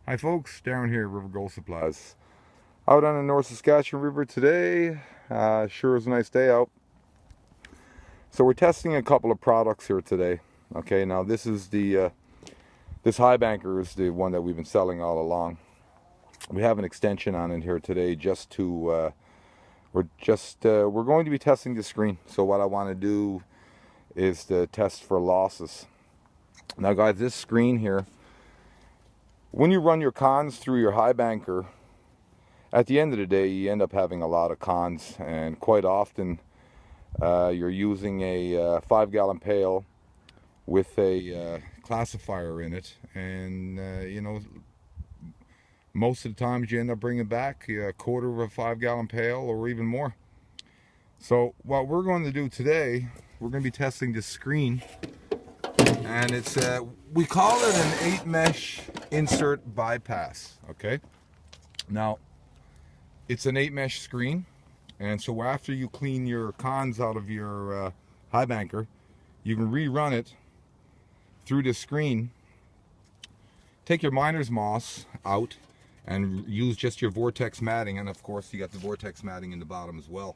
Hi folks, Darren here, River Gold Supplies. Out on the North Saskatchewan River today. Sure is a nice day out. So we're testing a couple of products here today. Okay, now this is this high banker is the one that we've been selling all along. We have an extension on it here today just to, we're going to be testing the screen. So what I want to do is to test for losses. Now guys, this screen here, when you run your cons through your high banker, at the end of the day, you end up having a lot of cons, and quite often you're using a 5-gallon pail with a classifier in it, and you know, most of the times you end up bringing back a quarter of a 5-gallon pail or even more. So what we're going to do today, we're going to be testing this screen, and it's we call it an 8-mesh insert bypass. Okay, now it's an 8-mesh screen, and so after you clean your cons out of your high banker, you can rerun it through the screen. Take your miner's moss out and use just your vortex matting, and of course you got the vortex matting in the bottom as well.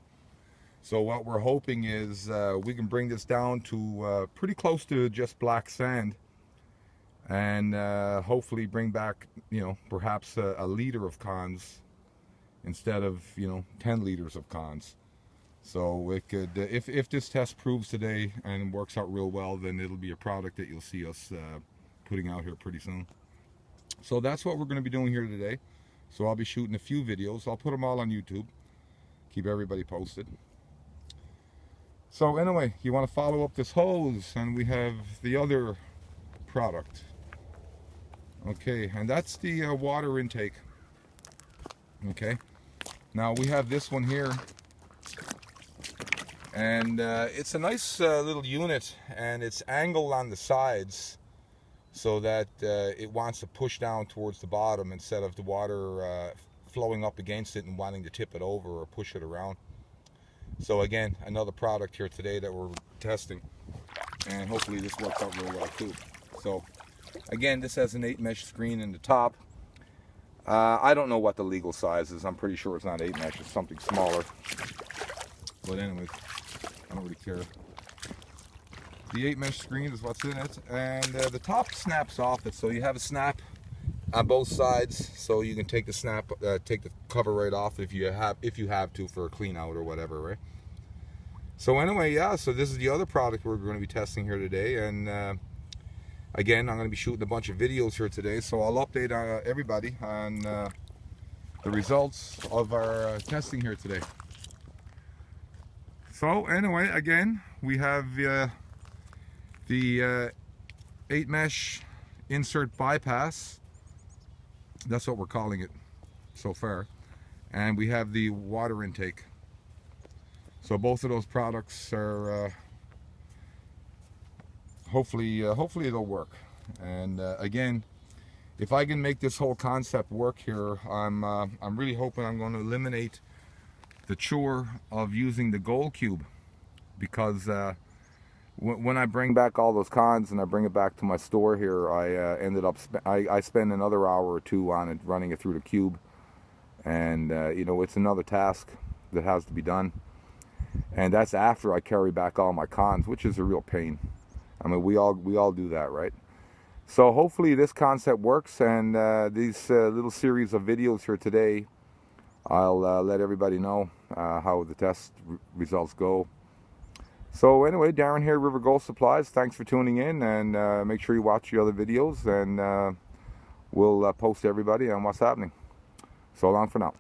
So what we're hoping is we can bring this down to pretty close to just black sand, and hopefully bring back, you know, perhaps a liter of cons instead of, you know, 10 liters of cons. So it could, if this test proves today and works out real well, then it'll be a product that you'll see us putting out here pretty soon. So that's what we're going to be doing here today. So I'll be shooting a few videos. I'll put them all on YouTube. Keep everybody posted. So anyway, you want to follow up this hose, and we have the other product. Okay, and that's the water intake. Okay, now we have this one here, and it's a nice little unit, and it's angled on the sides so that it wants to push down towards the bottom instead of the water flowing up against it and wanting to tip it over or push it around. So again, another product here today that we're testing, and hopefully this works out real well too. So again, this has an 8-mesh screen in the top. I don't know what the legal size is. I'm pretty sure it's not 8-mesh, it's something smaller. But anyways, I don't really care. The 8-mesh screen is what's in it, and the top snaps off it, so you have a snap on both sides, so you can take the snap, take the cover right off if you have to for a clean out or whatever, right? So anyway, yeah. So this is the other product we're going to be testing here today, and again, I'm going to be shooting a bunch of videos here today, so I'll update everybody on the results of our testing here today. So anyway, again, we have the 8-mesh insert bypass. That's what we're calling it so far. And we have the water intake. So both of those products are hopefully it'll work. And again, if I can make this whole concept work here, I'm really hoping I'm going to eliminate the chore of using the gold cube, because when I bring back all those cons and I bring it back to my store here, I spend another hour or two on it, running it through the cube, and you know, it's another task that has to be done, and that's after I carry back all my cons, which is a real pain. I mean, we all do that, right? So hopefully this concept works, and these little series of videos here today, I'll let everybody know how the test results go. So anyway, Darren here, River Gold Supplies. Thanks for tuning in, and make sure you watch the other videos, and we'll post everybody on what's happening. So long for now.